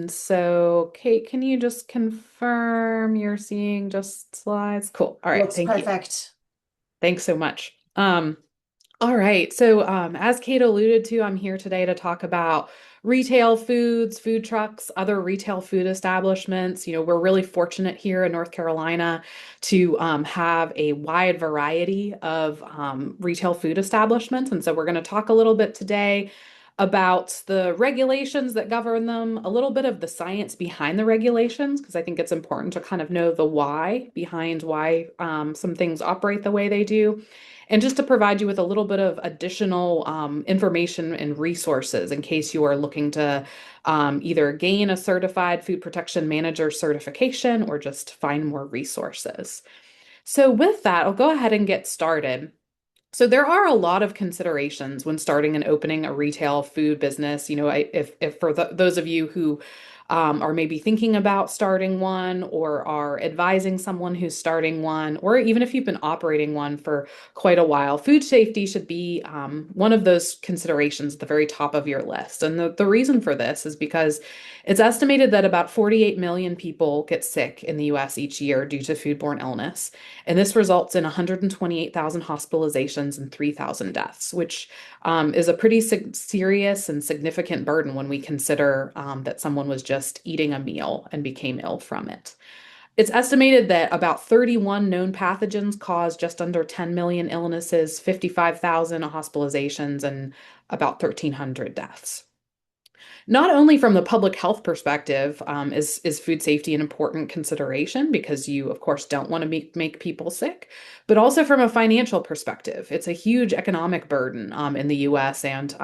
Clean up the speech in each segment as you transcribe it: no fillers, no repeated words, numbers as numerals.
So, Kate, can you just confirm you're seeing just slides? Cool. All right. Looks Thank you. perfect. Thanks so much. All right. So, as Kate alluded to, I'm here today to talk about retail foods, food trucks, other retail food establishments. We're really fortunate here in North Carolina to have a wide variety of retail food establishments. And so, we're going to talk a little bit today about the regulations that govern them, a little bit of the science behind the regulations, because I think it's important to kind of know the why behind why some things operate the way they do. And just to provide you with a little bit of additional information and resources in case you are looking to either gain a certified food protection manager certification or just find more resources. So, with that, I'll go ahead and get started. So there are a lot of considerations when starting and opening a retail food business. If for those of you who are maybe thinking about starting one or are advising someone who's starting one, or even if you've been operating one for quite a while, food safety should be one of those considerations at the very top of your list. And the reason for this is because it's estimated that about 48 million people get sick in the US each year due to foodborne illness. And this results in 128,000 hospitalizations and 3,000 deaths, which is a pretty serious and significant burden when we consider that someone was just eating a meal and became ill from it. It's estimated that about 31 known pathogens cause just under 10 million illnesses, 55,000 hospitalizations, and about 1,300 deaths. Not only from the public health perspective, is food safety an important consideration because you, of course, don't want to make people sick, but also from a financial perspective. It's a huge economic burden in the US and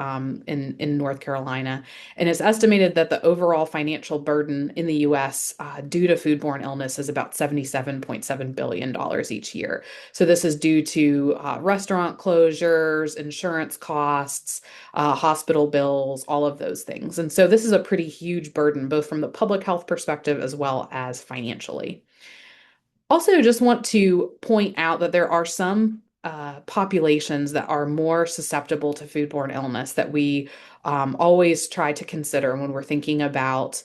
in North Carolina. And it's estimated that the overall financial burden in the US due to foodborne illness is about $77.7 billion each year. So this is due to restaurant closures, insurance costs, hospital bills, all of those things. And so this is a pretty huge burden, both from the public health perspective as well as financially. Also, just want to point out that there are some populations that are more susceptible to foodborne illness that we always try to consider when we're thinking about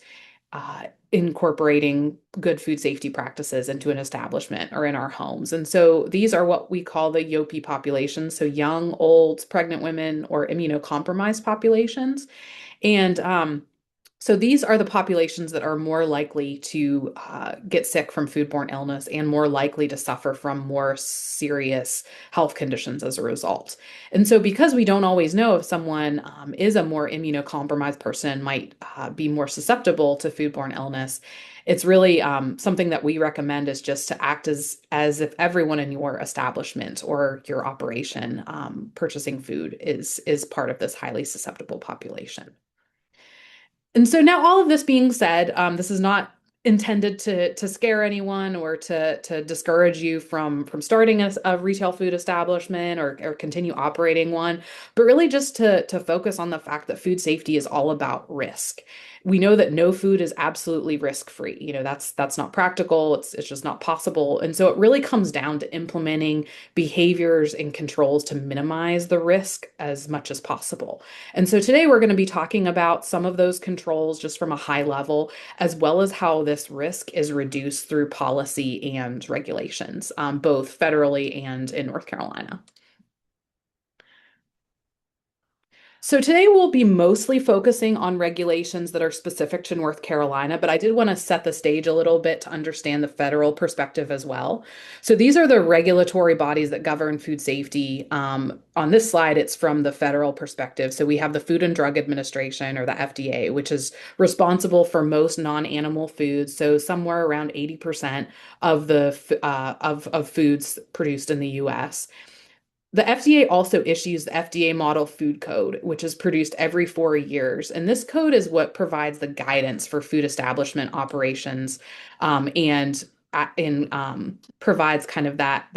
incorporating good food safety practices into an establishment or in our homes. And so these are what we call the YOPI populations, so young, old, pregnant women, or immunocompromised populations. And so these are the populations that are more likely to get sick from foodborne illness and more likely to suffer from more serious health conditions as a result. And so because we don't always know if someone is a more immunocompromised person, might be more susceptible to foodborne illness, it's really something that we recommend is just to act as if everyone in your establishment or your operation purchasing food is part of this highly susceptible population. And so now all of this being said, this is not intended to scare anyone or to discourage you from starting a retail food establishment or continue operating one, but really just to focus on the fact that food safety is all about risk. We know that no food is absolutely risk-free. That's not practical. It's just not possible. And so it really comes down to implementing behaviors and controls to minimize the risk as much as possible. And so today we're going to be talking about some of those controls just from a high level, as well as how this risk is reduced through policy and regulations, both federally and in North Carolina. So today we'll be mostly focusing on regulations that are specific to North Carolina, but I did want to set the stage a little bit to understand the federal perspective as well. So these are the regulatory bodies that govern food safety. On this slide, it's from the federal perspective. So we have the Food and Drug Administration, or the FDA, which is responsible for most non-animal foods. So somewhere around 80% of the of foods produced in the U.S. The FDA also issues the FDA Model Food Code, which is produced every 4 years. And this code is what provides the guidance for food establishment operations, and provides kind of that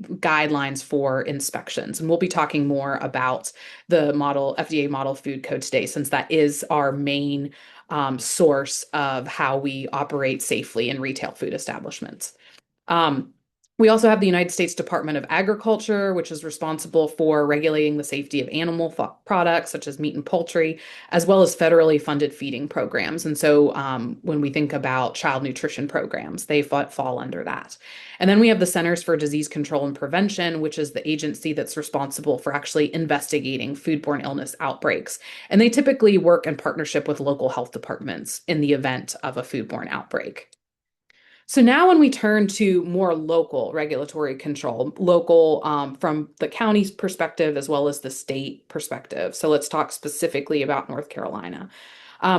guidelines for inspections. And we'll be talking more about the FDA Model Food Code today, since that is our main source of how we operate safely in retail food establishments. Um, We also have the United States Department of Agriculture, which is responsible for regulating the safety of animal products such as meat and poultry, as well as federally funded feeding programs. And so when we think about child nutrition programs, they fall under that. And then we have the Centers for Disease Control and Prevention, which is the agency that's responsible for actually investigating foodborne illness outbreaks. And they typically work in partnership with local health departments in the event of a foodborne outbreak. So now when we turn to more local regulatory control, local from the county's perspective as well as the state perspective. So let's talk specifically about North Carolina.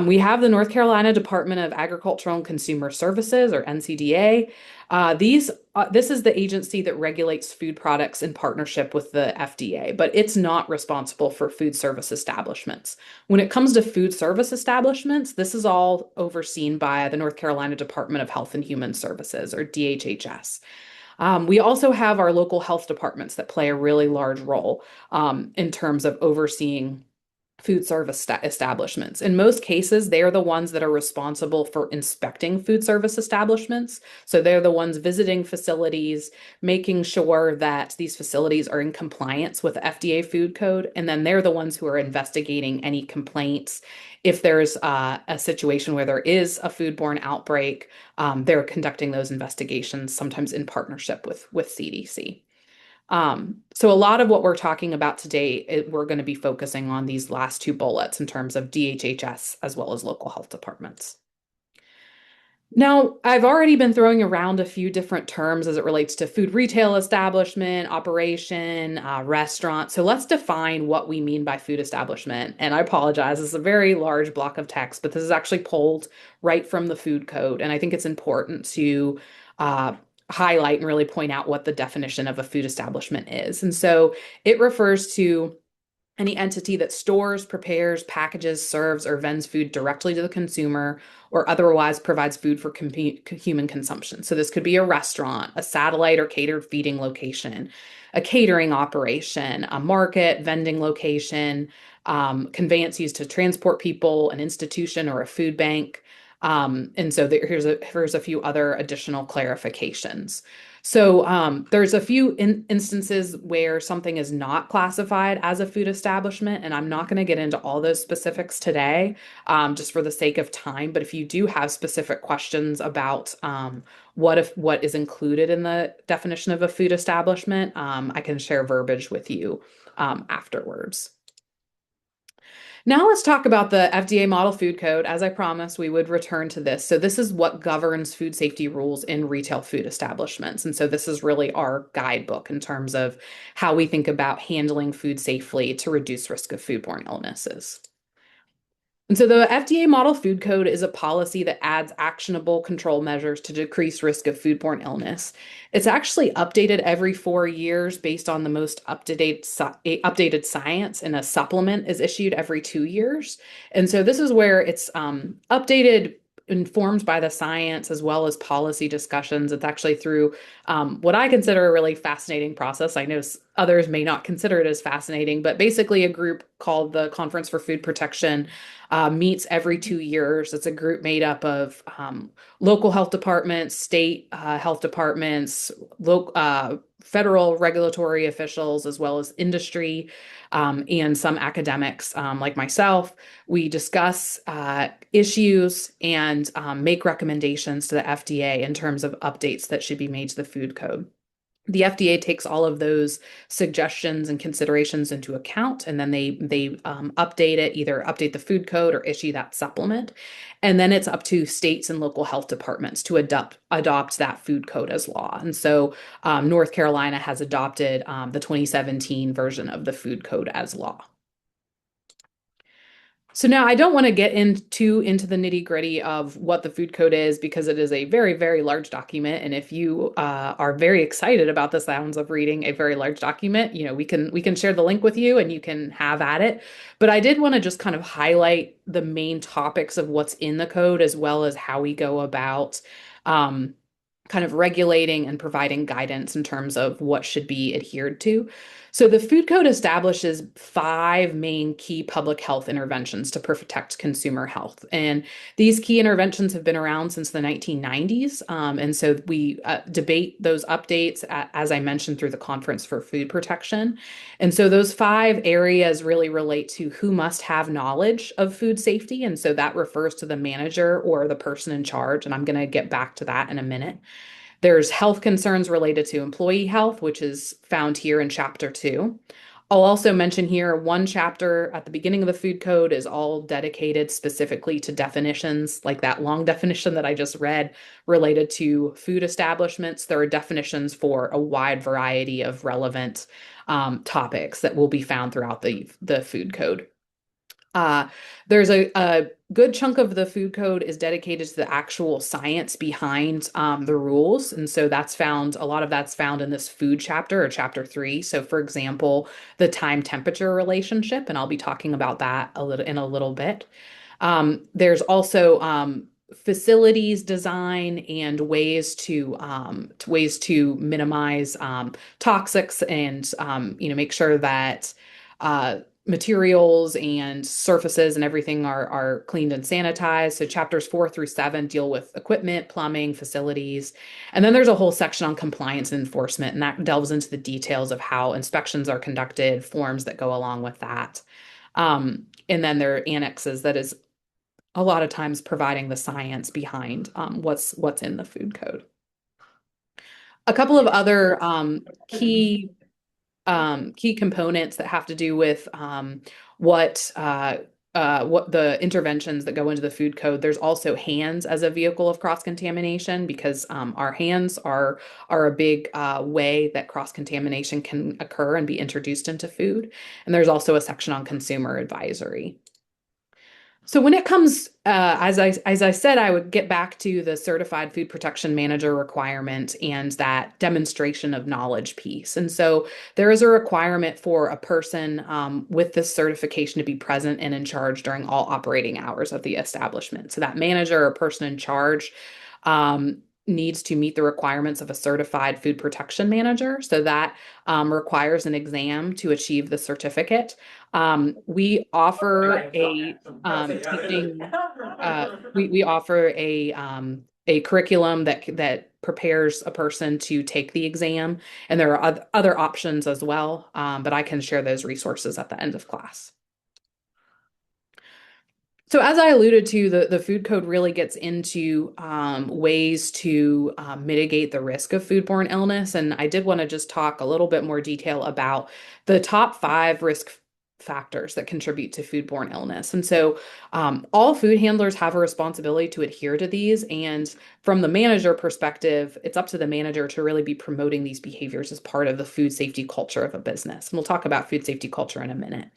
We have the North Carolina Department of Agricultural and Consumer Services, or NCDA. This is the agency that regulates food products in partnership with the FDA, but it's not responsible for food service establishments. When it comes to food service establishments, this is all overseen by the North Carolina Department of Health and Human Services, or DHHS. We also have our local health departments that play a really large role in terms of overseeing food service establishments. In most cases, they are the ones that are responsible for inspecting food service establishments. So they're the ones visiting facilities, making sure that these facilities are in compliance with the FDA food code. And then they're the ones who are investigating any complaints. If there's a situation where there is a foodborne outbreak, they're conducting those investigations, sometimes in partnership with CDC. So a lot of what we're talking about today, we're going to be focusing on these last two bullets in terms of DHHS as well as local health departments. Now, I've already been throwing around a few different terms as it relates to food retail establishment, operation, restaurant. So let's define what we mean by food establishment. And I apologize, it's a very large block of text, but this is actually pulled right from the food code. And I think it's important to highlight and really point out what the definition of a food establishment is. And so it refers to any entity that stores, prepares, packages, serves, or vends food directly to the consumer or otherwise provides food for human consumption. So this could be a restaurant, a satellite or catered feeding location, a catering operation, a market, vending location, conveyance used to transport people, an institution, or a food bank. And so here's a few other additional clarifications. So there's a few instances where something is not classified as a food establishment, and I'm not going to get into all those specifics today, just for the sake of time. But if you do have specific questions about what is included in the definition of a food establishment, I can share verbiage with you afterwards. Now let's talk about the FDA Model Food Code. As I promised, we would return to this. So this is what governs food safety rules in retail food establishments. And so this is really our guidebook in terms of how we think about handling food safely to reduce risk of foodborne illnesses. And so the FDA Model Food Code is a policy that adds actionable control measures to decrease risk of foodborne illness. It's actually updated every 4 years based on the most updated science, and a supplement is issued every 2 years. And so this is where it's updated, informed by the science as well as policy discussions. It's actually through what I consider a really fascinating process. I know others may not consider it as fascinating, but basically a group called the Conference for Food Protection meets every 2 years. It's a group made up of local health departments, state health departments, federal regulatory officials, as well as industry and some academics like myself. We discuss issues and make recommendations to the FDA in terms of updates that should be made to the food code. The FDA takes all of those suggestions and considerations into account, and then they update it, either update the food code or issue that supplement. And then it's up to states and local health departments to adopt that food code as law. And so North Carolina has adopted the 2017 version of the food code as law. So now I don't want to get into the nitty-gritty of what the food code is, because it is a very, very large document. And if you are very excited about the sounds of reading a very large document, we can share the link with you and you can have at it. But I did want to just kind of highlight the main topics of what's in the code, as well as how we go about kind of regulating and providing guidance in terms of what should be adhered to. So the Food Code establishes five main key public health interventions to protect consumer health. And these key interventions have been around since the 1990s. And so we debate those updates, as I mentioned, through the Conference for Food Protection. And so those five areas really relate to who must have knowledge of food safety. And so that refers to the manager or the person in charge. And I'm going to get back to that in a minute. There's health concerns related to employee health, which is found here in Chapter 2. I'll also mention here one chapter at the beginning of the Food Code is all dedicated specifically to definitions, like that long definition that I just read related to food establishments. There are definitions for a wide variety of relevant topics that will be found throughout the Food Code. Uh, there's a good chunk of the food code is dedicated to the actual science behind the rules. And so a lot of that's found in this food chapter or chapter 3. So, for example, the time temperature relationship, and I'll be talking about that in a little bit. There's also facilities design and ways to minimize toxics and make sure that uh, materials and surfaces and everything are cleaned and sanitized. So chapters 4 through 7 deal with equipment, plumbing, facilities. And then there's a whole section on compliance and enforcement, and that delves into the details of how inspections are conducted, forms that go along with that. And then there are annexes that is a lot of times providing the science behind what's in the food code. A couple of other key components that have to do with what the interventions that go into the food code. There's also hands as a vehicle of cross contamination because our hands are a big way that cross contamination can occur and be introduced into food. And there's also a section on consumer advisory. So when it comes, as I said, I would get back to the certified food protection manager requirement and that demonstration of knowledge piece. And so there is a requirement for a person with this certification to be present and in charge during all operating hours of the establishment. So that manager or person in charge needs to meet the requirements of a certified food protection manager. So that requires an exam to achieve the certificate. We offer a teaching. We offer a curriculum that prepares a person to take the exam, and there are other options as well. But I can share those resources at the end of class. So as I alluded to, the food code really gets into ways to mitigate the risk of foodborne illness. And I did want to just talk a little bit more detail about the top 5 risk factors that contribute to foodborne illness. And so all food handlers have a responsibility to adhere to these. And from the manager perspective, it's up to the manager to really be promoting these behaviors as part of the food safety culture of a business. And we'll talk about food safety culture in a minute.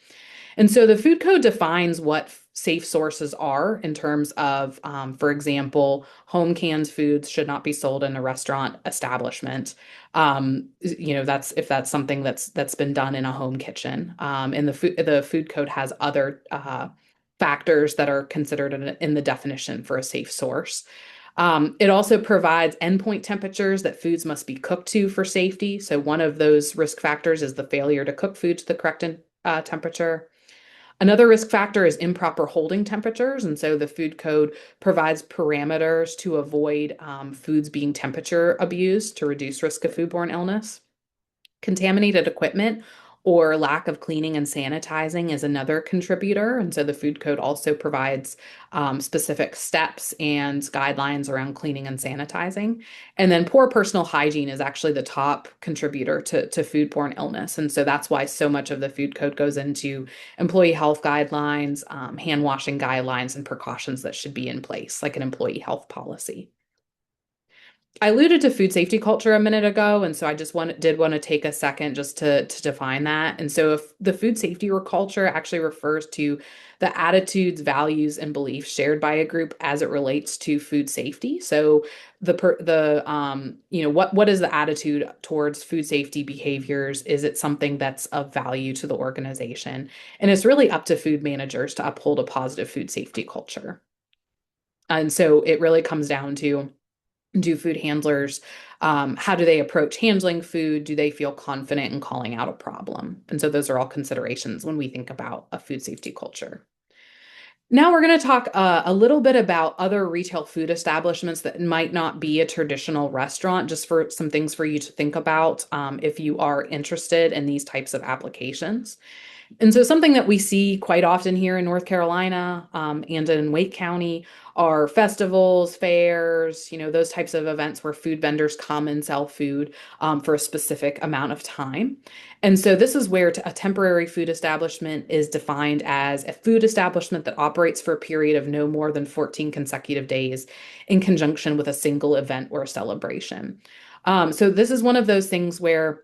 And so the food code defines what safe sources are in terms of, for example, home canned foods should not be sold in a restaurant establishment. That's if that's something that's been done in a home kitchen. And the food code has other factors that are considered in the definition for a safe source. It also provides endpoint temperatures that foods must be cooked to for safety. So one of those risk factors is the failure to cook food to the correct temperature. Another risk factor is improper holding temperatures. And so the food code provides parameters to avoid foods being temperature abused to reduce risk of foodborne illness. Contaminated equipment or lack of cleaning and sanitizing is another contributor. And so the food code also provides specific steps and guidelines around cleaning and sanitizing. And then poor personal hygiene is actually the top contributor to foodborne illness. And so that's why so much of the food code goes into employee health guidelines, hand washing guidelines, and precautions that should be in place, like an employee health policy. I alluded to food safety culture a minute ago, and so I just did want to take a second just to define that. And so, if the food safety or culture actually refers to the attitudes, values, and beliefs shared by a group as it relates to food safety. So, what is the attitude towards food safety behaviors? Is it something that's of value to the organization? And it's really up to food managers to uphold a positive food safety culture. And so, it really comes down to Do food handlers, how do they approach handling food? Do they feel confident in calling out a problem? And so those are all considerations when we think about a food safety culture. Now we're going to talk a little bit about other retail food establishments that might not be a traditional restaurant, just for some things for you to think about if you are interested in these types of applications. And so, something that we see quite often here in North Carolina and in Wake County are festivals, fairs, those types of events where food vendors come and sell food for a specific amount of time. And so, this is where a temporary food establishment is defined as a food establishment that operates for a period of no more than 14 consecutive days in conjunction with a single event or celebration. So, this is one of those things where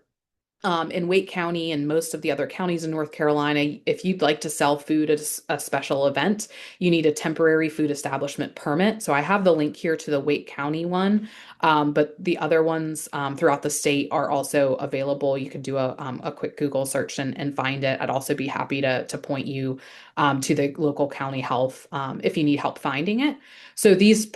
in Wake County and most of the other counties in North Carolina, if you'd like to sell food at a special event, you need a temporary food establishment permit. So I have the link here to the Wake County one, but the other ones throughout the state are also available. You can do a quick Google search and find it. I'd also be happy to point you to the local county health if you need help finding it. So these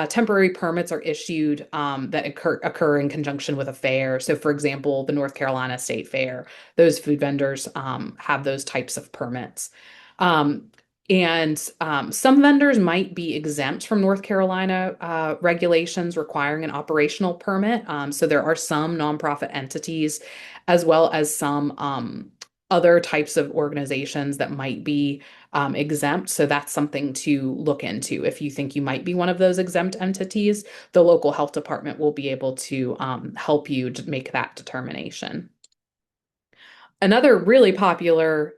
temporary permits are issued that occur in conjunction with a fair. So, for example, the North Carolina State Fair, those food vendors have those types of permits. Um, and some vendors might be exempt from North Carolina regulations requiring an operational permit. So there are some nonprofit entities, as well as some other types of organizations that might be exempt. So that's something to look into. If you think you might be one of those exempt entities, the local health department will be able to help you to make that determination. Another really popular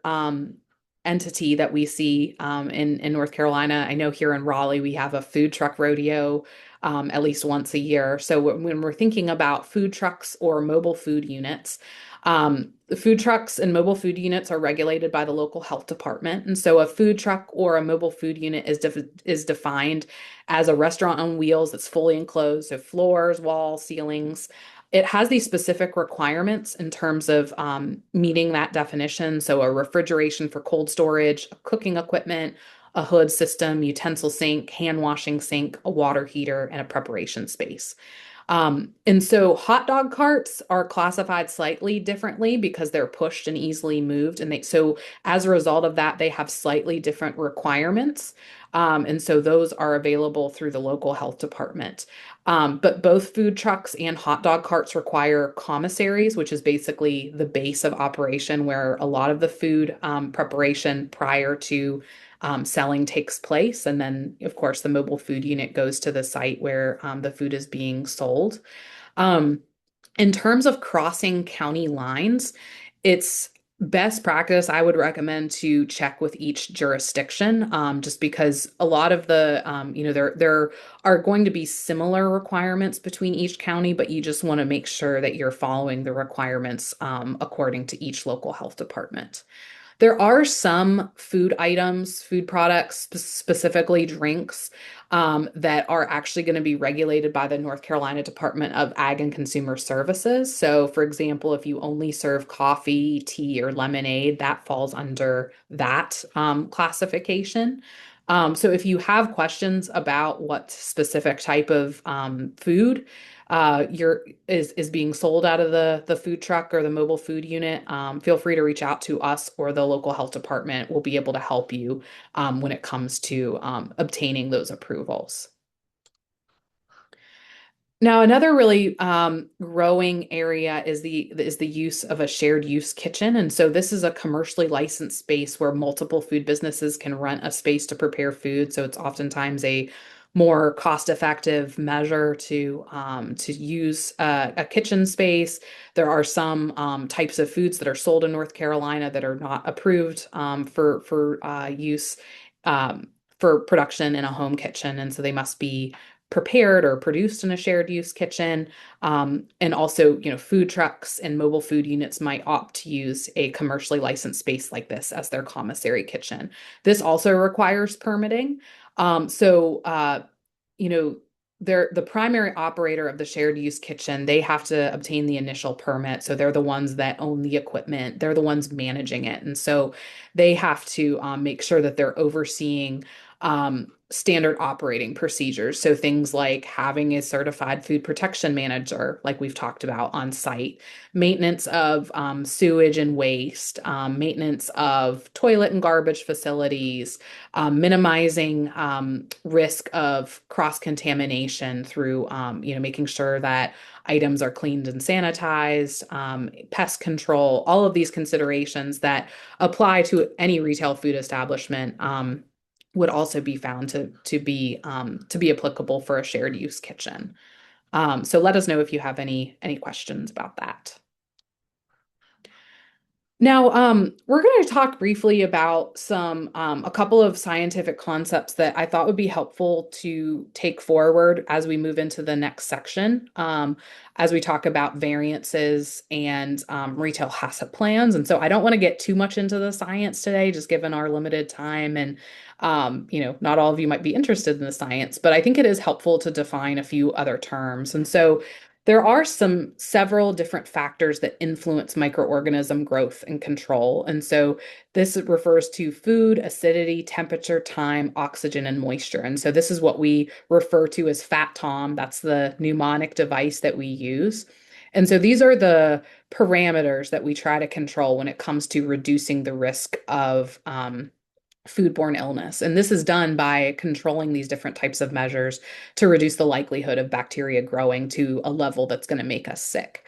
entity that we see in North Carolina, I know here in Raleigh, we have a food truck rodeo at least once a year. So when we're thinking about food trucks or mobile food units, the food trucks and mobile food units are regulated by the local health department. And so a food truck or a mobile food unit is defined as a restaurant on wheels that's fully enclosed, so floors, walls, ceilings. It has these specific requirements in terms of meeting that definition. So, a refrigeration for cold storage, cooking equipment, a hood system, utensil sink, hand washing sink, a water heater, and a preparation space. And so hot dog carts are classified slightly differently because they're pushed and easily moved. And so as a result of that, they have slightly different requirements. And so those are available through the local health department. But both food trucks and hot dog carts require commissaries, which is basically the base of operation where a lot of the food preparation prior to selling takes place. And then, of course, the mobile food unit goes to the site where the food is being sold. Um, in terms of crossing county lines, it's best practice. I would recommend to check with each jurisdiction, just because a lot of there are going to be similar requirements between each county, but you just want to make sure that you're following the requirements according to each local health department. There are some food items, food products, specifically drinks, that are actually going to be regulated by the North Carolina Department of Ag and Consumer Services. So, for example, if you only serve coffee, tea, or lemonade, that falls under that classification. So, if you have questions about what specific type of food your is being sold out of the food truck or the mobile food unit, feel free to reach out to us or the local health department. We'll be able to help you when it comes to obtaining those approvals. Now, another really growing area is the use of a shared use kitchen, and so this is a commercially licensed space where multiple food businesses can rent a space to prepare food. So it's oftentimes a more cost-effective measure to use a kitchen space. There are some types of foods that are sold in North Carolina that are not approved for use for production in a home kitchen, and so they must be prepared or produced in a shared use kitchen. And also, food trucks and mobile food units might opt to use a commercially licensed space like this as their commissary kitchen. This also requires permitting. So, you know, they're the primary operator of the shared use kitchen. They have to obtain the initial permit. So they're the ones that own the equipment. They're the ones managing it. And so they have to make sure that they're overseeing standard operating procedures. So things like having a certified food protection manager, like we've talked about on site, maintenance of sewage and waste, maintenance of toilet and garbage facilities, minimizing risk of cross contamination through, making sure that items are cleaned and sanitized, pest control, all of these considerations that apply to any retail food establishment. Would also be found to be applicable for a shared use kitchen. So let us know if you have any questions about that. Now, we're going to talk briefly about a couple of scientific concepts that I thought would be helpful to take forward as we move into the next section, as we talk about variances and retail HACCP plans. And so I don't want to get too much into the science today, just given our limited time and, not all of you might be interested in the science, but I think it is helpful to define a few other terms. And so there are several different factors that influence microorganism growth and control. And so this refers to food, acidity, temperature, time, oxygen, and moisture. And so this is what we refer to as FATTOM. That's the mnemonic device that we use. And so these are the parameters that we try to control when it comes to reducing the risk of foodborne illness. And this is done by controlling these different types of measures to reduce the likelihood of bacteria growing to a level that's going to make us sick.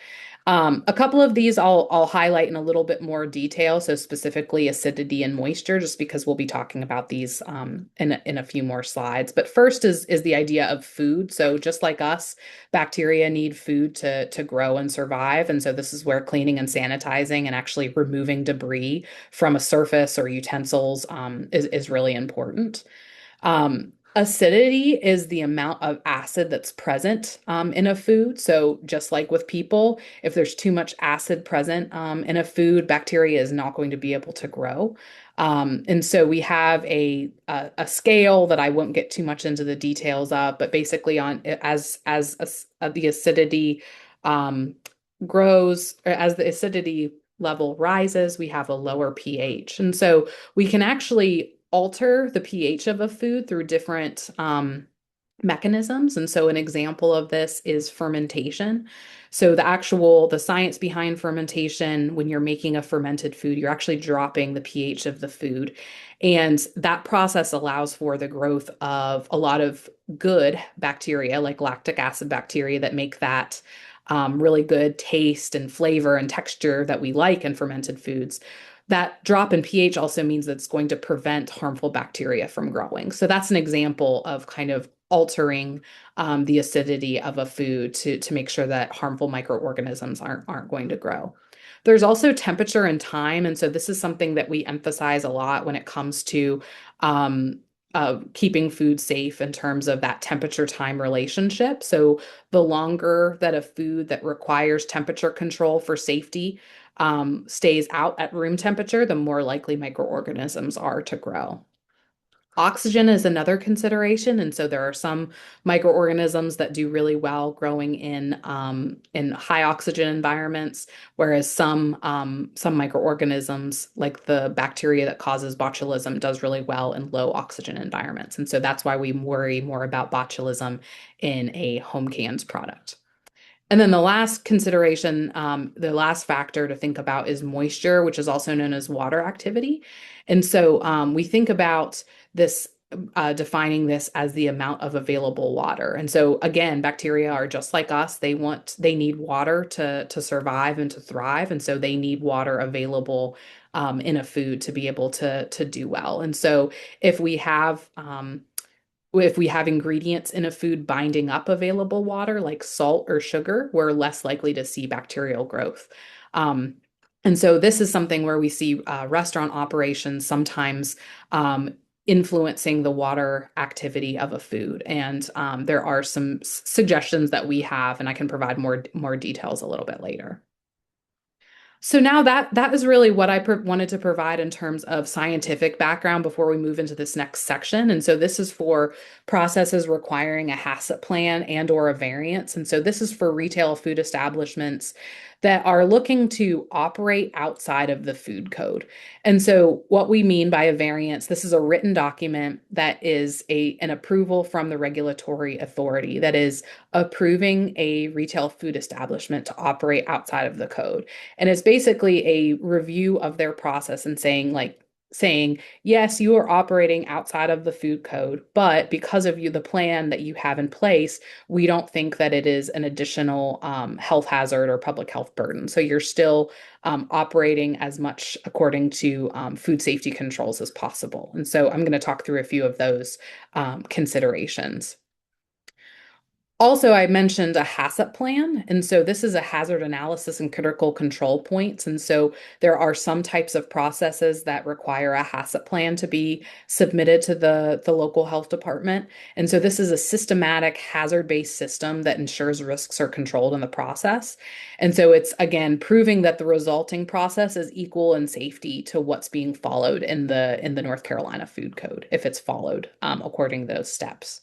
A couple of these I'll highlight in a little bit more detail. So specifically acidity and moisture, just because we'll be talking about these in a few more slides. But first is the idea of food. So just like us, bacteria need food to grow and survive. And so this is where cleaning and sanitizing and actually removing debris from a surface or utensils is really important. Acidity is the amount of acid that's present in a food. So just like with people, if there's too much acid present in a food, bacteria is not going to be able to grow. And so we have a scale that I won't get too much into the details of, but basically the acidity grows, or as the acidity level rises, we have a lower pH. And so we can actually alter the pH of a food through different mechanisms. And so an example of this is fermentation. So the science behind fermentation, when you're making a fermented food, you're actually dropping the pH of the food. And that process allows for the growth of a lot of good bacteria, like lactic acid bacteria, that make that really good taste and flavor and texture that we like in fermented foods. That drop in pH also means that it's going to prevent harmful bacteria from growing. So that's an example of kind of altering the acidity of a food to make sure that harmful microorganisms aren't going to grow. There's also temperature and time. And so this is something that we emphasize a lot when it comes to keeping food safe in terms of that temperature time relationship. So the longer that a food that requires temperature control for safety stays out at room temperature, the more likely microorganisms are to grow. Oxygen is another consideration, and so there are some microorganisms that do really well growing in high oxygen environments, whereas some microorganisms, like the bacteria that causes botulism, does really well in low oxygen environments. And so that's why we worry more about botulism in a home canned product. And then the last consideration, the last factor to think about is moisture, which is also known as water activity. And so we think about this, defining this as the amount of available water. And so again, bacteria are just like us. They need water to survive and to thrive. And so they need water available in a food to be able to do well. And so if we have ingredients in a food binding up available water, like salt or sugar, we're less likely to see bacterial growth. And so this is something where we see restaurant operations sometimes influencing the water activity of a food. And there are some suggestions that we have, and I can provide more details a little bit later. So now that is really what I wanted to provide in terms of scientific background before we move into this next section. And so this is for processes requiring a HACCP plan and or a variance. And so this is for retail food establishments that are looking to operate outside of the food code. And so what we mean by a variance, this is a written document that is an approval from the regulatory authority that is approving a retail food establishment to operate outside of the code. And it's basically a review of their process and saying, yes, you are operating outside of the food code, but because of the plan that you have in place, we don't think that it is an additional health hazard or public health burden. So you're still operating as much according to food safety controls as possible. And so I'm going to talk through a few of those considerations. Also, I mentioned a HACCP plan. And so this is a hazard analysis and critical control points. And so there are some types of processes that require a HACCP plan to be submitted to the local health department. And so this is a systematic hazard-based system that ensures risks are controlled in the process. And so it's, again, proving that the resulting process is equal in safety to what's being followed in the North Carolina Food Code, if it's followed according to those steps.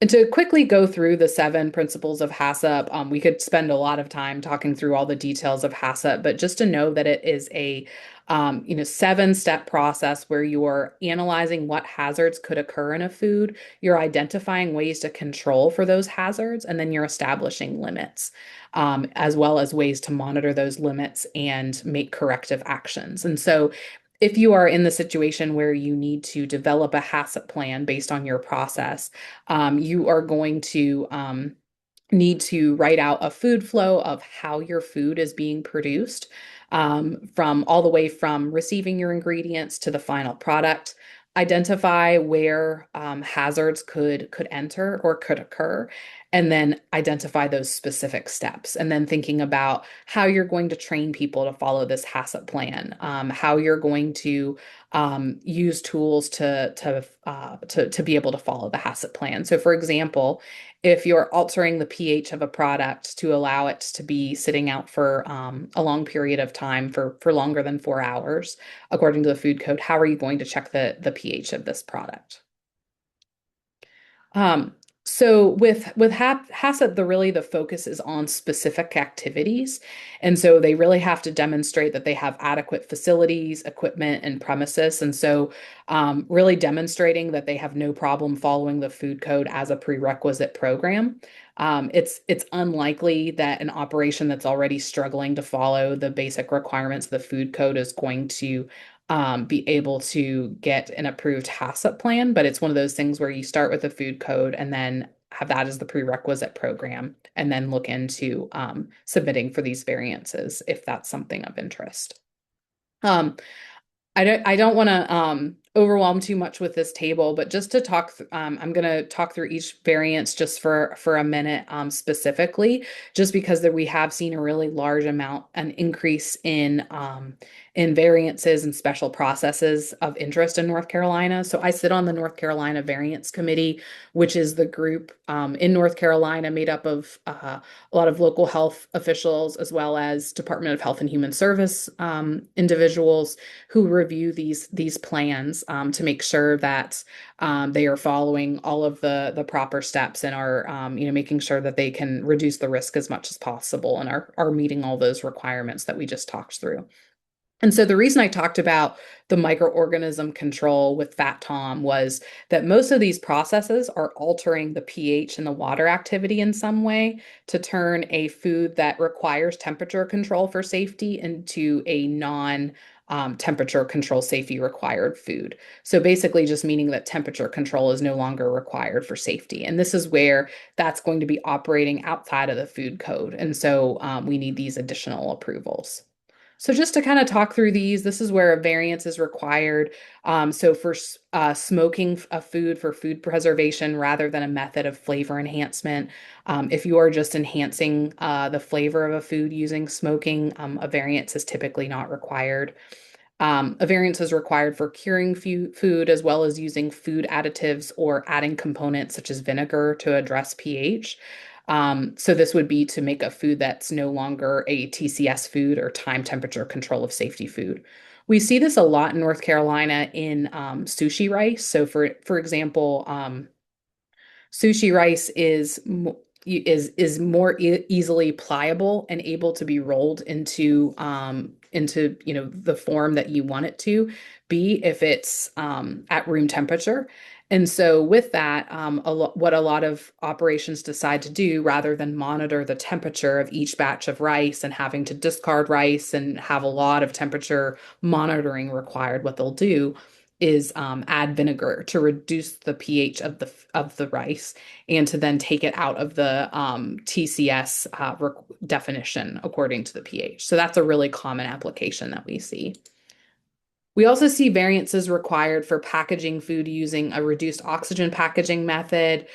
And to quickly go through the seven principles of HACCP, we could spend a lot of time talking through all the details of HACCP, but just to know that it is a seven-step process where you are analyzing what hazards could occur in a food, you're identifying ways to control for those hazards, and then you're establishing limits, as well as ways to monitor those limits and make corrective actions. And so if you are in the situation where you need to develop a HACCP plan based on your process, you are going to need to write out a food flow of how your food is being produced, from all the way from receiving your ingredients to the final product. Identify where hazards could enter or could occur, and then identify those specific steps. And then thinking about how you're going to train people to follow this HACCP plan, how you're going to use tools to be able to follow the HACCP plan. So, for example, if you're altering the pH of a product to allow it to be sitting out for a long period of time, for longer than 4 hours, according to the food code, how are you going to check the pH of this product? Um, so with HACCP, the focus is on specific activities, and so they really have to demonstrate that they have adequate facilities, equipment, and premises, and so really demonstrating that they have no problem following the food code as a prerequisite program. It's unlikely that an operation that's already struggling to follow the basic requirements of the food code is going to be able to get an approved HACCP plan, but it's one of those things where you start with the food code and then have that as the prerequisite program, and then look into submitting for these variances if that's something of interest. Um, I don't want to overwhelm too much with this table, but just to I'm going to talk through each variance just for a minute specifically, just because that we have seen a really large amount, an increase in variances and special processes of interest in North Carolina. So I sit on the North Carolina Variance Committee, which is the group in North Carolina made up of a lot of local health officials, as well as Department of Health and Human Service individuals who review these plans to make sure that they are following all of the proper steps and are making sure that they can reduce the risk as much as possible and are meeting all those requirements that we just talked through. And so the reason I talked about the microorganism control with Fat Tom was that most of these processes are altering the pH and the water activity in some way to turn a food that requires temperature control for safety into a non temperature control safety required food. So basically just meaning that temperature control is no longer required for safety. And this is where that's going to be operating outside of the food code. And so we need these additional approvals. So just to kind of talk through these, this is where a variance is required. So for smoking a food for food preservation rather than a method of flavor enhancement, if you are just enhancing the flavor of a food using smoking, a variance is typically not required. A variance is required for curing food as well as using food additives or adding components such as vinegar to address pH. So this would be to make a food that's no longer a TCS food or time temperature control of safety food. We see this a lot in North Carolina in sushi rice. So for example, sushi rice is is more easily pliable and able to be rolled into the form that you want it to be if it's at room temperature. And so with that, what a lot of operations decide to do, rather than monitor the temperature of each batch of rice and having to discard rice and have a lot of temperature monitoring required, what they'll do is add vinegar to reduce the pH of the rice and to then take it out of the TCS definition according to the pH. So that's a really common application that we see. We also see variances required for packaging food using a reduced oxygen packaging method.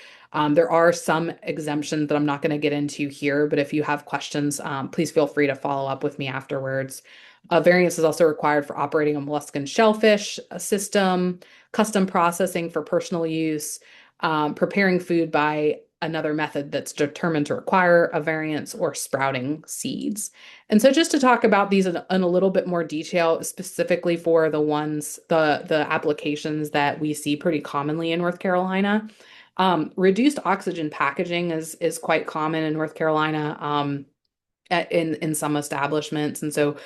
There are some exemptions that I'm not going to get into here, but if you have questions, please feel free to follow up with me afterwards. Variance is also required for operating a molluscan shellfish system, custom processing for personal use, preparing food by another method that's determined to require a variance, or sprouting seeds. And so just to talk about these in a little bit more detail, specifically for the applications that we see pretty commonly in North Carolina. Reduced oxygen packaging is quite common in North Carolina. In some establishments. And so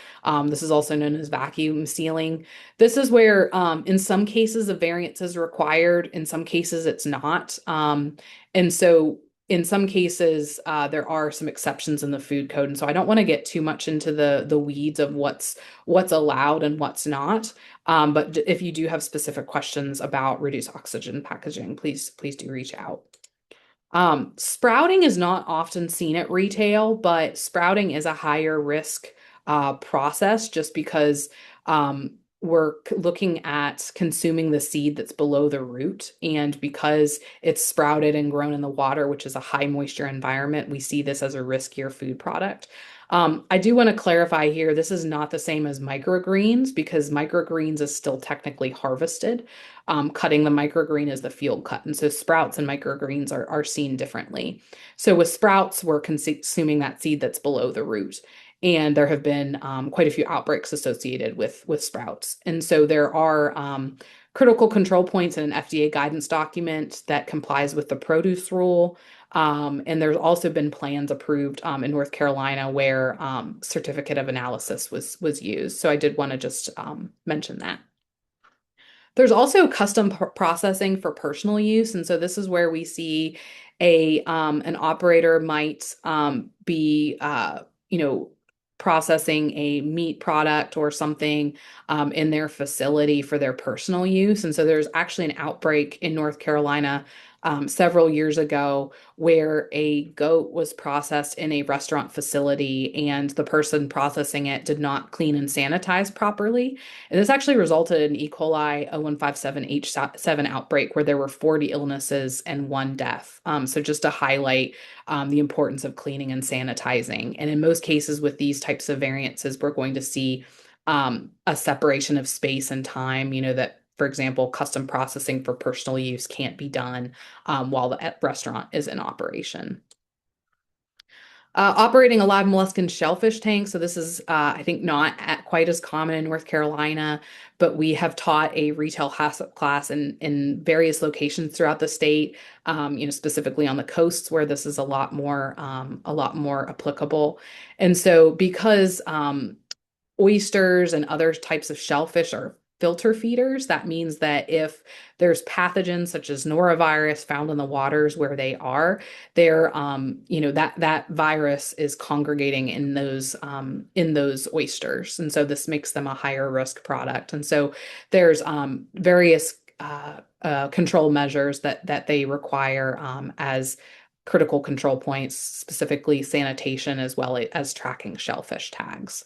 this is also known as vacuum sealing. This is where in some cases a variance is required, in some cases it's not. And so in some cases there are some exceptions in the food code. And so I don't want to get too much into the weeds of what's allowed and what's not. But if you do have specific questions about reduced oxygen packaging, please do reach out. Sprouting is not often seen at retail, but sprouting is a higher risk process just because we're looking at consuming the seed that's below the root. And because it's sprouted and grown in the water, which is a high moisture environment, we see this as a riskier food product. I do want to clarify here, this is not the same as microgreens because microgreens is still technically harvested. Cutting the microgreen is the field cut. And so sprouts and microgreens are seen differently. So with sprouts, we're consuming that seed that's below the root. And there have been quite a few outbreaks associated with sprouts. And so there are critical control points in an FDA guidance document that complies with the produce rule. And there's also been plans approved in North Carolina where certificate of analysis was used. So I did want to just mention that. There's also custom processing for personal use, and so this is where we see an operator might be processing a meat product or something in their facility for their personal use. And so there's actually an outbreak in North Carolina several years ago where a goat was processed in a restaurant facility and the person processing it did not clean and sanitize properly. And this actually resulted in E. coli 0157H7 outbreak where there were 40 illnesses and one death. So just to highlight the importance of cleaning and sanitizing. And in most cases with these types of variances, we're going to see a separation of space and time, that for example, custom processing for personal use can't be done while the restaurant is in operation. Operating a live molluscan shellfish tank. So this is, I think, not quite as common in North Carolina, but we have taught a retail class in various locations throughout the state, specifically on the coasts where this is a lot more applicable. And so because oysters and other types of shellfish are filter feeders. That means that if there's pathogens such as norovirus found in the waters where they are, that virus is congregating in those oysters, and so this makes them a higher risk product. And so there's various control measures that they require as critical control points, specifically sanitation as well as tracking shellfish tags.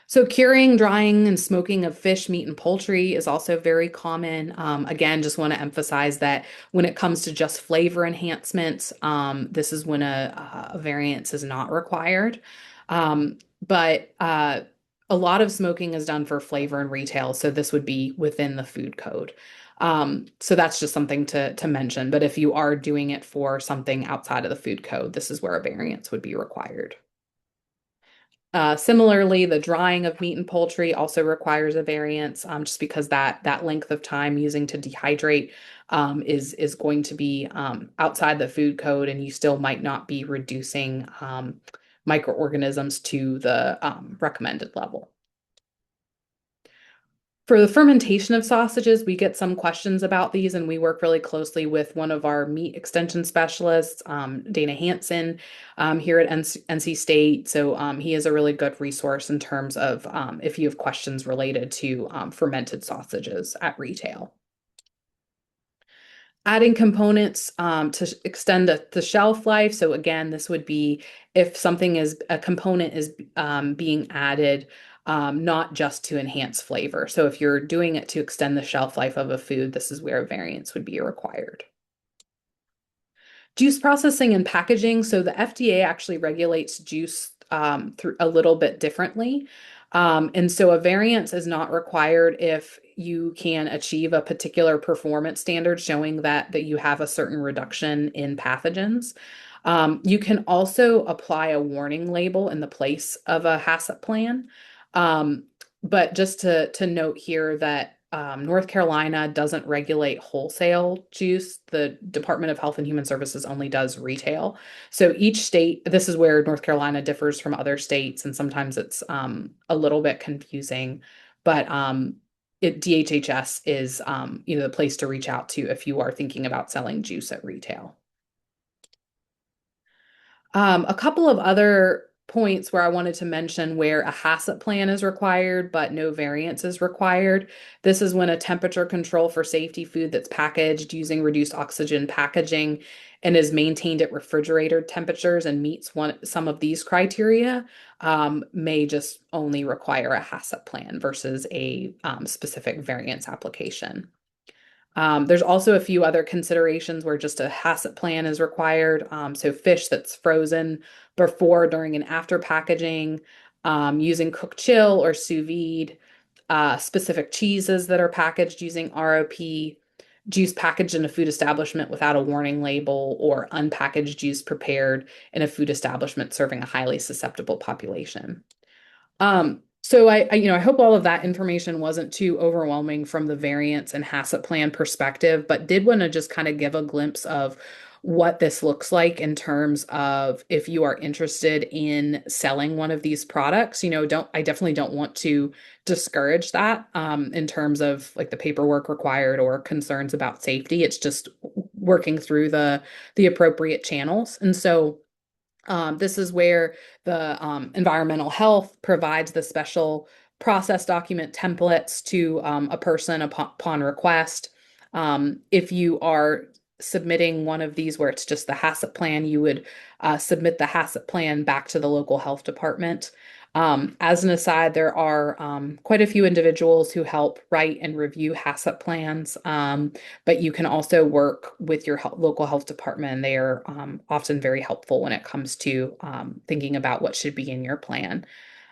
So curing, drying, and smoking of fish, meat, and poultry is also very common. Again, just want to emphasize that when it comes to just flavor enhancements, this is when a variance is not required. But a lot of smoking is done for flavor and retail, so this would be within the food code. So that's just something to mention. But if you are doing it for something outside of the food code, this is where a variance would be required. Similarly, the drying of meat and poultry also requires a variance, just because that length of time using to dehydrate is going to be outside the food code, and you still might not be reducing microorganisms to the recommended level. For the fermentation of sausages, we get some questions about these, and we work really closely with one of our meat extension specialists, Dana Hansen, here at NC State. So he is a really good resource in terms of if you have questions related to fermented sausages at retail. Adding components to extend the shelf life. So again, this would be if something is a component is being added, not just to enhance flavor. So if you're doing it to extend the shelf life of a food, this is where a variance would be required. Juice processing and packaging. So the FDA actually regulates juice through a little bit differently. And so a variance is not required if you can achieve a particular performance standard showing that you have a certain reduction in pathogens. You can also apply a warning label in the place of a HACCP plan. Um, but just to note here that North Carolina doesn't regulate wholesale juice. The Department of Health and Human Services only does retail. So each state, this is where North Carolina differs from other states, and sometimes it's a little bit confusing. But DHHS is the place to reach out to if you are thinking about selling juice at retail. A couple of other points where I wanted to mention where a HACCP plan is required, but no variance is required. This is when a temperature control for safety food that's packaged using reduced oxygen packaging and is maintained at refrigerator temperatures and meets some of these criteria, may just only require a HACCP plan versus a specific variance application. There's also a few other considerations where just a HACCP plan is required. So fish that's frozen before, during, and after packaging, using cook chill or sous vide, specific cheeses that are packaged using ROP, juice packaged in a food establishment without a warning label, or unpackaged juice prepared in a food establishment serving a highly susceptible population. So I hope all of that information wasn't too overwhelming from the variance and HACCP plan perspective, but did want to just kind of give a glimpse of what this looks like in terms of if you are interested in selling one of these products. I definitely don't want to discourage that in terms of like the paperwork required or concerns about safety. It's just working through the appropriate channels. And so this is where the environmental health provides the special process document templates to a person upon request. If you are submitting one of these where it's just the HACCP plan, you would submit the HACCP plan back to the local health department. As an aside, there are quite a few individuals who help write and review HACCP plans, but you can also work with your local health department. They are often very helpful when it comes to thinking about what should be in your plan.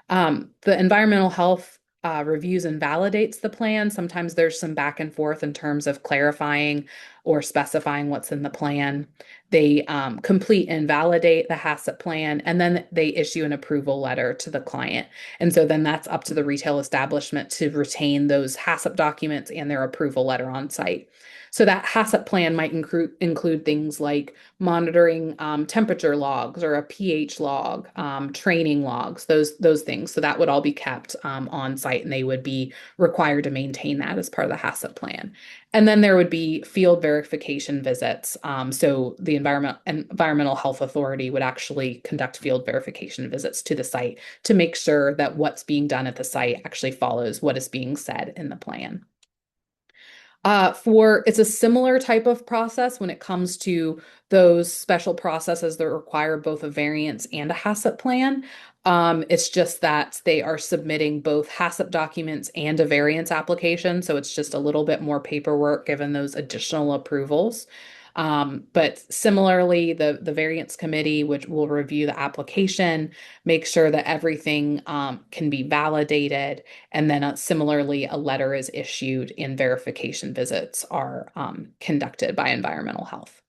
The environmental health reviews and validates the plan. Sometimes there's some back and forth in terms of clarifying or specifying what's in the plan. They complete and validate the HACCP plan, and then they issue an approval letter to the client. And so then that's up to the retail establishment to retain those HACCP documents and their approval letter on site. So that HACCP plan might include things like monitoring temperature logs or a pH log, training logs, those things. So that would all be kept on site, and they would be required to maintain that as part of the HACCP plan. And then there would be field verification visits. So the Environmental Health Authority would actually conduct field verification visits to the site to make sure that what's being done at the site actually follows what is being said in the plan. It's a similar type of process when it comes to those special processes that require both a variance and a HACCP plan. It's just that they are submitting both HACCP documents and a variance application, so it's just a little bit more paperwork given those additional approvals. But similarly, the variance committee, which will review the application, make sure that everything can be validated, and then similarly, a letter is issued and verification visits are conducted by environmental health.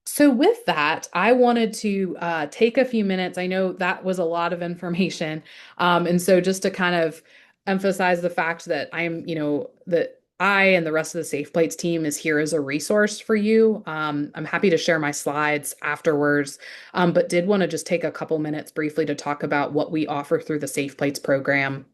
So with that, I wanted to take a few minutes. I know that was a lot of information. And so just to kind of emphasize the fact that that I and the rest of the Safe Plates team is here as a resource for you. I'm happy to share my slides afterwards, but did want to just take a couple minutes briefly to talk about what we offer through the Safe Plates program.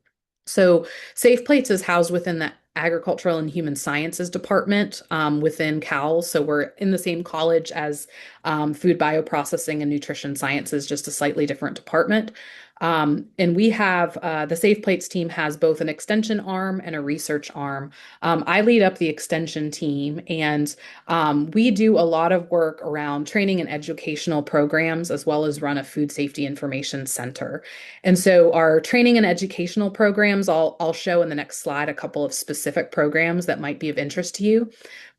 So, Safe Plates is housed within the Agricultural and Human Sciences Department within Cal. So, we're in the same college as Food Bioprocessing and Nutrition Sciences, just a slightly different department. And we have the Safe Plates team has both an extension arm and a research arm. I lead up the extension team, and we do a lot of work around training and educational programs, as well as run a food safety information center. And so our training and educational programs, I'll show in the next slide a couple of specific programs that might be of interest to you.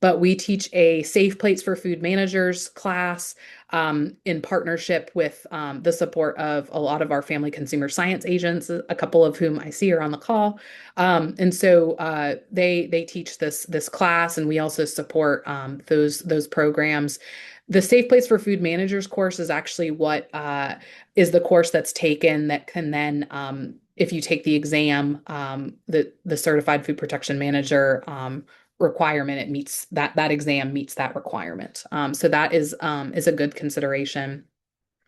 But we teach a Safe Plates for Food Managers class in partnership with the support of a lot of our family consumer science agents, a couple of whom I see are on the call. And so they teach this class, and we also support those programs. The Safe Place for Food Managers course is actually what is the course that's taken that can then, if you take the exam, the Certified Food Protection Manager requirement, it meets that exam meets that requirement. So that is a good consideration.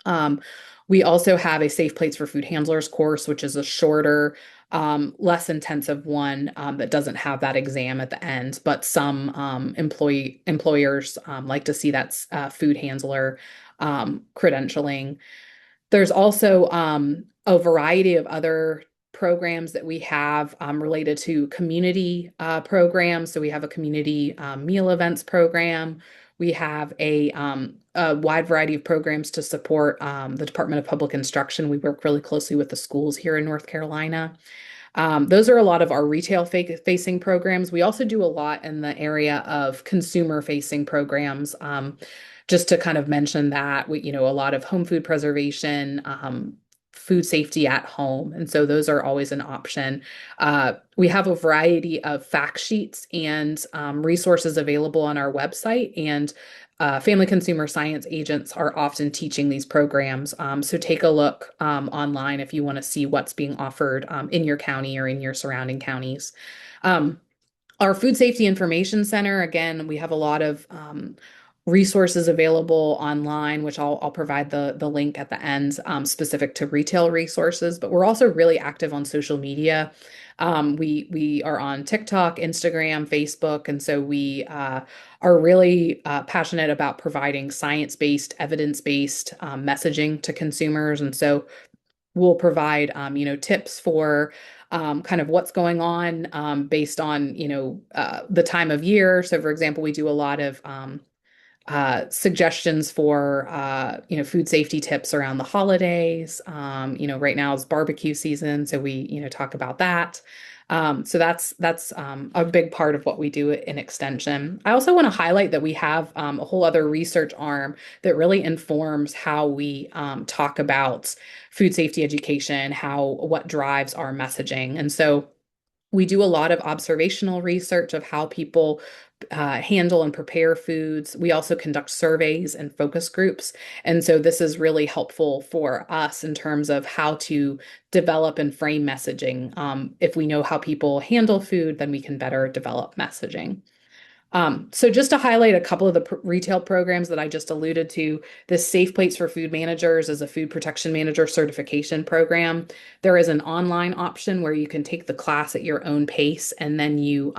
Um, we also have a Safe Plates for Food Handlers course, which is a shorter, less intensive one that doesn't have that exam at the end, but some employers like to see that food handler credentialing. There's also a variety of other programs that we have related to community programs. So we have a community meal events program. We have a wide variety of programs to support the Department of Public Instruction. We work really closely with the schools here in North Carolina. Those are a lot of our retail facing programs. We also do a lot in the area of consumer facing programs. Just to kind of mention that a lot of home food preservation, food safety at home. And so those are always an option. We have a variety of fact sheets and resources available on our website. And family consumer science agents are often teaching these programs. So take a look online if you want to see what's being offered in your county or in your surrounding counties. Um, our Food Safety Information Center, again, we have a lot of resources available online, which I'll provide the link at the end specific to retail resources. But we're also really active on social media. We are on TikTok, Instagram, Facebook, and so we are really passionate about providing science-based, evidence-based messaging to consumers. And so we'll provide tips for kind of what's going on based on the time of year. So for example, we do a lot of suggestions for food safety tips around the holidays. Right now is barbecue season, so we talk about that. So that's a big part of what we do in Extension. I also want to highlight that we have a whole other research arm that really informs how we talk about food safety education, what drives our messaging. And so we do a lot of observational research of how people handle and prepare foods. We also conduct surveys and focus groups. And so this is really helpful for us in terms of how to develop and frame messaging. If we know how people handle food, then we can better develop messaging. So just to highlight a couple of the retail programs that I just alluded to, this Safe Plates for Food Managers is a food protection manager certification program. There is an online option where you can take the class at your own pace, and then you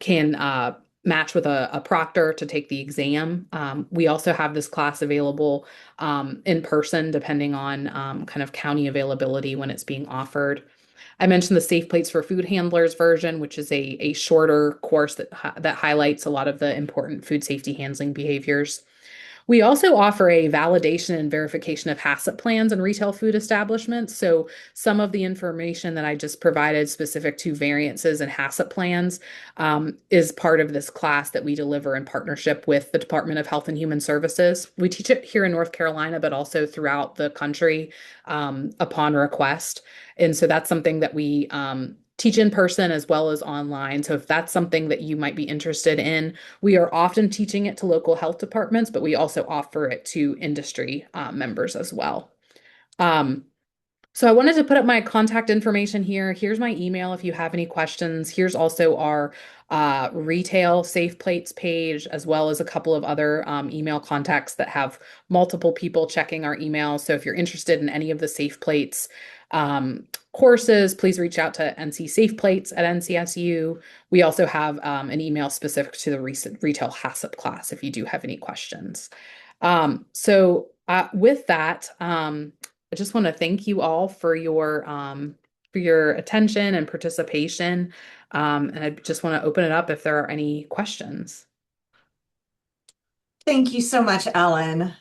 can match with a proctor to take the exam. We also have this class available in person, depending on kind of county availability when it's being offered. I mentioned the Safe Plates for Food Handlers version, which is a shorter course that highlights a lot of the important food safety handling behaviors. We also offer a validation and verification of HACCP plans in retail food establishments. So some of the information that I just provided specific to variances and HACCP plans is part of this class that we deliver in partnership with the Department of Health and Human Services. We teach it here in North Carolina, but also throughout the country upon request. And so that's something that we teach in person as well as online. So if that's something that you might be interested in, we are often teaching it to local health departments, but we also offer it to industry members as well. Um, so I wanted to put up my contact information here. Here's my email if you have any questions. Here's also our retail Safe Plates page, as well as a couple of other email contacts that have multiple people checking our email. So if you're interested in any of the Safe Plates courses, please reach out to NC Safe Plates at NCSU. We also have an email specific to the recent retail HACCP class if you do have any questions. With that, I just want to thank you all for your attention and participation. And I just want to open it up if there are any questions. Thank you so much, Ellen.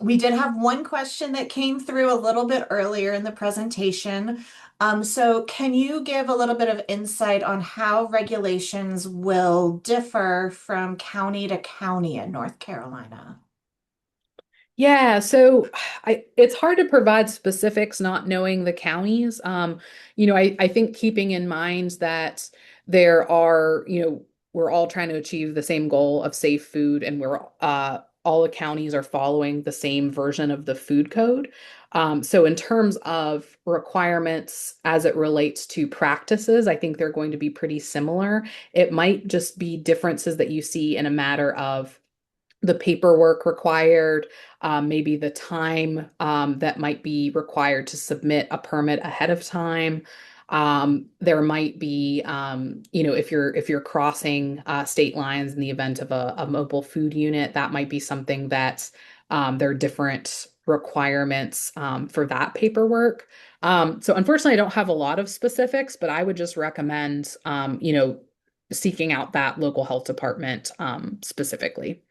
We did have one question that came through a little bit earlier in the presentation. So can you give a little bit of insight on how regulations will differ from county to county in North Carolina? Yeah, so it's hard to provide specifics not knowing the counties. I think keeping in mind that there are, we're all trying to achieve the same goal of safe food, and we're all the counties are following the same version of the food code. So in terms of requirements as it relates to practices, I think they're going to be pretty similar. It might just be differences that you see in a matter of the paperwork required, maybe the time that might be required to submit a permit ahead of time. There might be, if you're crossing state lines in the event of a mobile food unit, that might be something that there are different requirements for that paperwork. So unfortunately, I don't have a lot of specifics, but I would just recommend, seeking out that local health department specifically.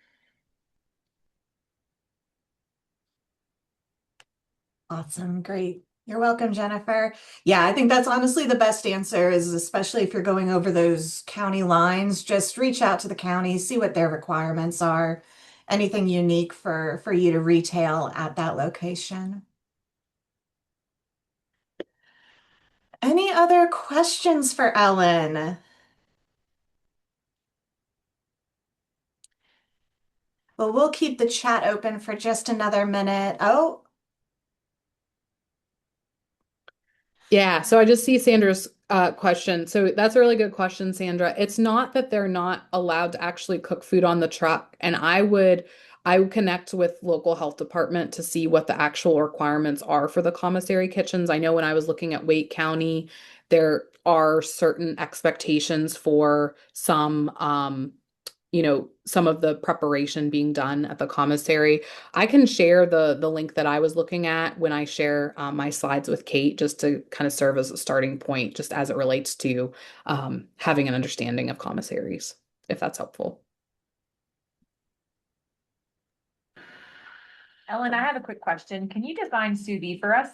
Awesome, great. You're welcome, Jennifer. Yeah, I think that's honestly the best answer is especially if you're going over those county lines, just reach out to the county, see what their requirements are, anything unique for you to retail at that location. Any other questions for Ellen? Well, we'll keep the chat open for just another minute. Oh, Yeah, so I just see Sandra's question. So that's a really good question, Sandra. It's not that they're not allowed to actually cook food on the truck, and I would connect with local health department to see what the actual requirements are for the commissary kitchens. I know when I was looking at Wake County, there are certain expectations for some of the preparation being done at the commissary. I can share the link that I was looking at when I share my slides with Kate, just to kind of serve as a starting point, just as it relates to having an understanding of commissaries, if that's helpful. Ellen, I have a quick question. Can you define sous vide for us?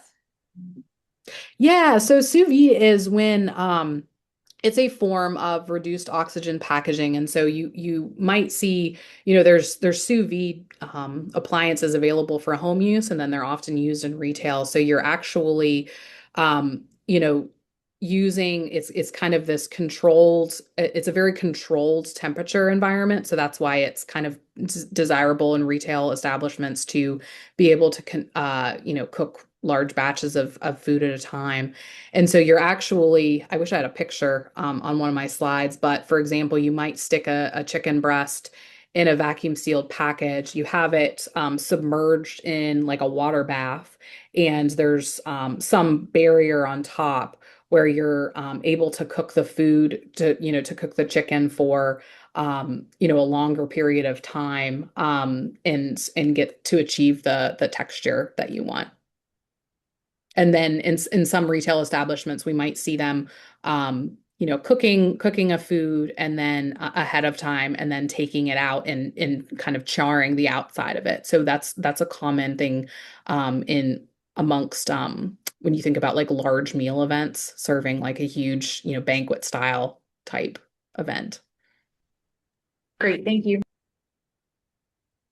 Yeah, so sous vide is when it's a form of reduced oxygen packaging, and so you might see, there's sous vide appliances available for home use, and then they're often used in retail. So you're actually, um, you know, using it's kind of this controlled. It's a very controlled temperature environment, so that's why it's kind of desirable in retail establishments to be able to cook large batches of food at a time. And so you're actually, I wish I had a picture on one of my slides, but for example, you might stick a chicken breast in a vacuum sealed package. You have it submerged in like a water bath, and there's some barrier on top where you're able to cook the food to cook the chicken for a longer period of time and get to achieve the texture that you want. And then in some retail establishments, we might see them, cooking a food and then ahead of time, and then taking it out and kind of charring the outside of it. So that's a common thing in amongst when you think about like large meal events, serving like a huge, banquet style type event. Great, thank you.